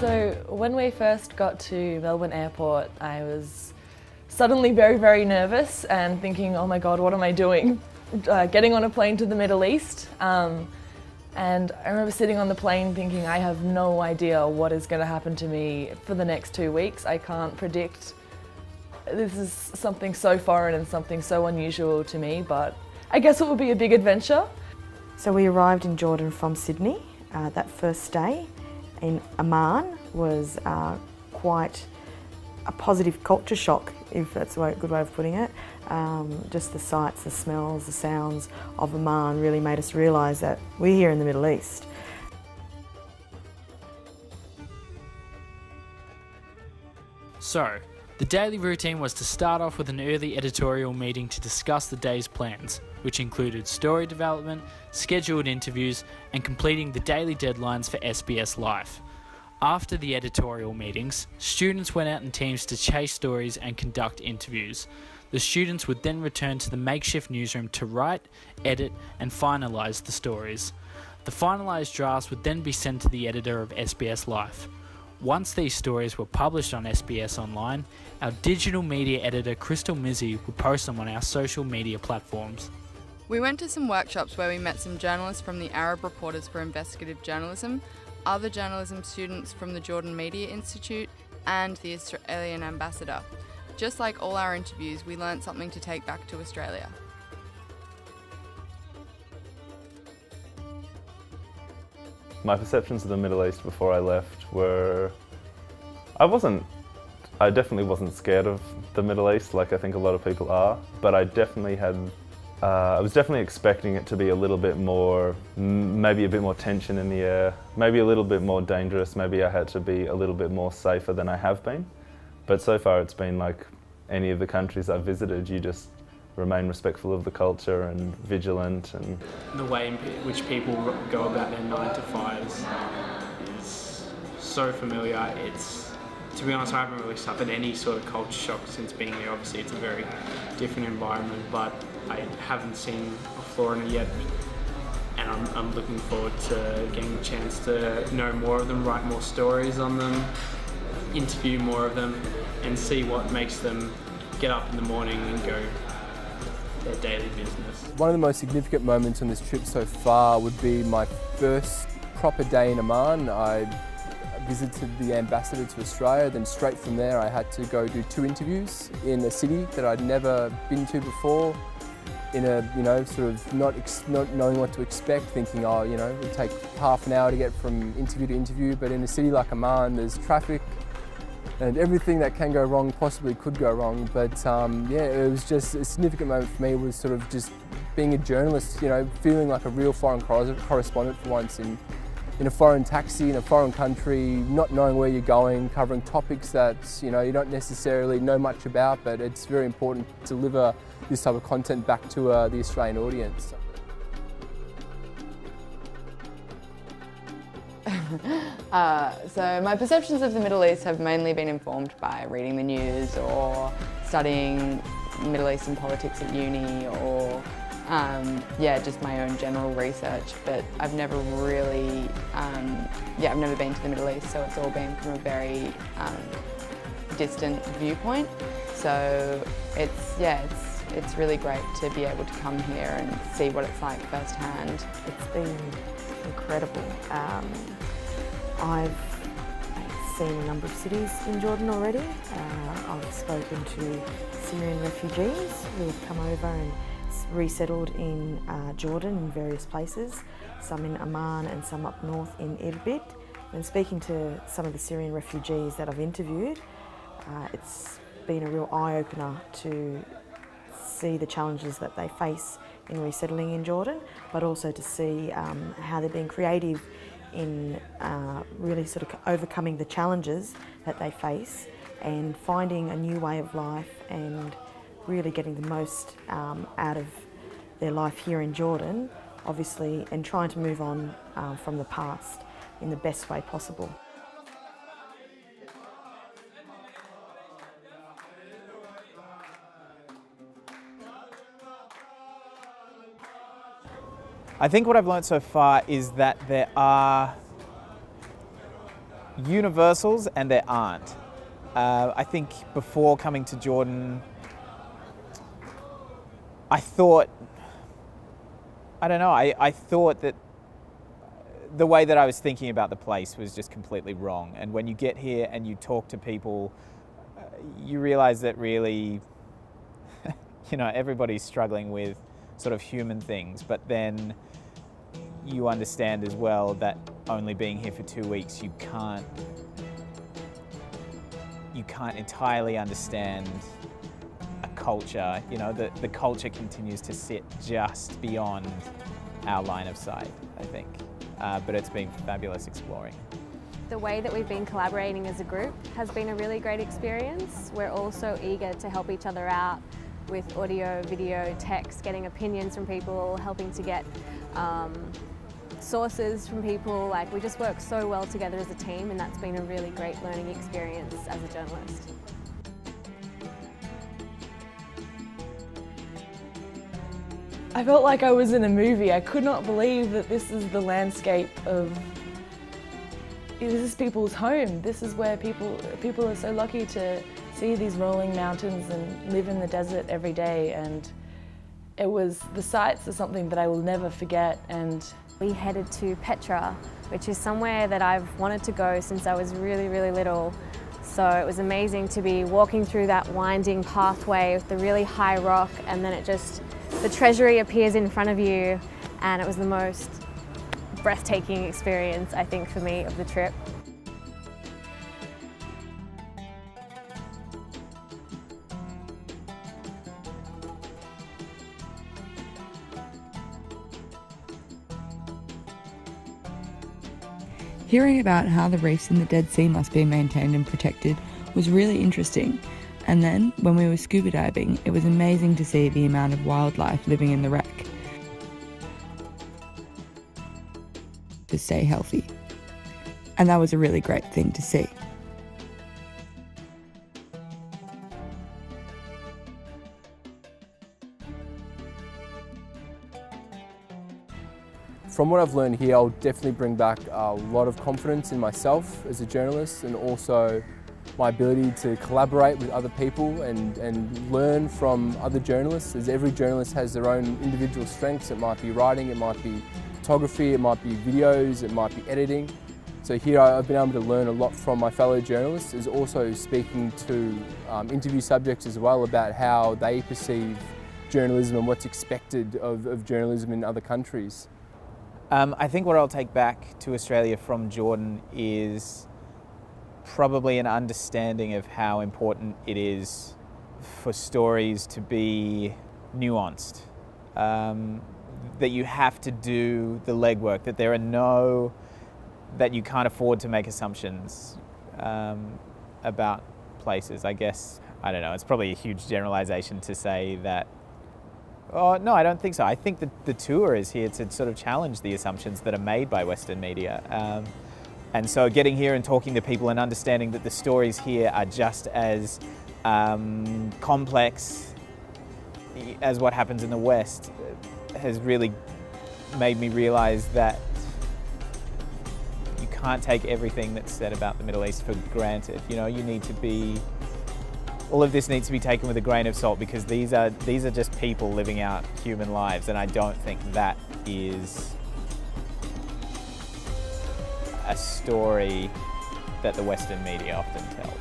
So when we first got to Melbourne Airport, I was suddenly very, very nervous and thinking, oh my God, what am I doing? Getting on a plane to the Middle East. And I remember sitting on the plane thinking, I have no idea what is going to happen to me for the next 2 weeks. I can't predict. This is something so foreign and something so unusual to me, but I guess it will be a big adventure. So we arrived in Jordan from Sydney. That first day in Amman was quite a positive culture shock, if that's a good way of putting it. Just the sights, the smells, the sounds of Amman really made us realise that we're here in the Middle East. So, the daily routine was to start off with an early editorial meeting to discuss the day's plans, which included story development, scheduled interviews, and completing the daily deadlines for SBS Life. After the editorial meetings, students went out in teams to chase stories and conduct interviews. The students would then return to the makeshift newsroom to write, edit, and finalise the stories. The finalised drafts would then be sent to the editor of SBS Life. Once these stories were published on SBS Online, our digital media editor Crystal Mizzi would post them on our social media platforms. We went to some workshops where we met some journalists from the Arab Reporters for Investigative Journalism, other journalism students from the Jordan Media Institute, and the Australian ambassador. Just like all our interviews, we learnt something to take back to Australia. My perceptions of the Middle East before I left were, I definitely wasn't scared of the Middle East like I think a lot of people are, but I was definitely expecting it to be a little bit more, maybe a bit more tension in the air, maybe a little bit more dangerous, maybe I had to be a little bit more safer than I have been. But so far it's been like any of the countries I've visited, you just remain respectful of the culture and vigilant. And the way in which people go about their 9 to 5s is so familiar. To be honest, I haven't really suffered any sort of culture shock since being here. Obviously it's a very different environment, but I haven't seen a flaw in it yet, and I'm looking forward to getting a chance to know more of them, write more stories on them, interview more of them, and see what makes them get up in the morning and go their daily business. One of the most significant moments on this trip so far would be my first proper day in Amman. I visited the ambassador to Australia, then straight from there I had to go do 2 interviews in a city that I'd never been to before, in a, sort of not knowing what to expect, thinking, oh, it would take half an hour to get from interview to interview, but in a city like Amman there's traffic and everything that can go wrong possibly could go wrong. But yeah, it was just a significant moment for me, was sort of just being a journalist, feeling like a real foreign correspondent for once in a foreign taxi, in a foreign country, not knowing where you're going, covering topics that you don't necessarily know much about, but it's very important to deliver this type of content back to the Australian audience. So my perceptions of the Middle East have mainly been informed by reading the news or studying Middle Eastern politics at uni, or just my own general research. But I've never really, I've never been to the Middle East, so it's all been from a very distant viewpoint. So it's really great to be able to come here and see what it's like firsthand. It's been incredible. I've seen a number of cities in Jordan already. I've spoken to Syrian refugees who have come over and resettled in Jordan in various places, some in Amman and some up north in Irbid. And speaking to some of the Syrian refugees that I've interviewed, it's been a real eye-opener to see the challenges that they face in resettling in Jordan, but also to see how they're being creative in really sort of overcoming the challenges that they face and finding a new way of life and really getting the most out of their life here in Jordan, obviously, and trying to move on from the past in the best way possible. I think what I've learnt so far is that there are universals and there aren't. I think before coming to Jordan, I thought that the way that I was thinking about the place was just completely wrong. And when you get here and you talk to people, you realize that really, everybody's struggling with sort of human things, but then you understand as well that only being here for 2 weeks, you can't entirely understand a culture. The culture continues to sit just beyond our line of sight, I think. But it's been fabulous exploring. The way that we've been collaborating as a group has been a really great experience. We're all so eager to help each other out with audio, video, text, getting opinions from people, helping to get sources from people. We just work so well together as a team, and that's been a really great learning experience as a journalist. I felt like I was in a movie. I could not believe that this is the landscape of, this is people's home. This is where people are so lucky to see these rolling mountains and live in the desert every day. And the sights are something that I will never forget. And we headed to Petra, which is somewhere that I've wanted to go since I was really, really little. So it was amazing to be walking through that winding pathway with the really high rock, and then the treasury appears in front of you, and it was the most breathtaking experience, I think, for me of the trip. Hearing about how the reefs in the Dead Sea must be maintained and protected was really interesting. And then, when we were scuba diving, it was amazing to see the amount of wildlife living in the wreck. To stay healthy. And that was a really great thing to see. From what I've learned here, I'll definitely bring back a lot of confidence in myself as a journalist, and also my ability to collaborate with other people and learn from other journalists, as every journalist has their own individual strengths. It might be writing, it might be photography, it might be videos, it might be editing. So here I've been able to learn a lot from my fellow journalists, as also speaking to interview subjects as well about how they perceive journalism and what's expected of journalism in other countries. I think what I'll take back to Australia from Jordan is probably an understanding of how important it is for stories to be nuanced, that you have to do the legwork, that you can't afford to make assumptions about places. I guess, I don't know, it's probably a huge generalization to say that. Oh, no, I don't think so. I think that the tour is here to sort of challenge the assumptions that are made by Western media. And so getting here and talking to people and understanding that the stories here are just as complex as what happens in the West has really made me realize that you can't take everything that's said about the Middle East for granted. You need to be... All of this needs to be taken with a grain of salt, because these are just people living out human lives, and I don't think that is a story that the Western media often tells.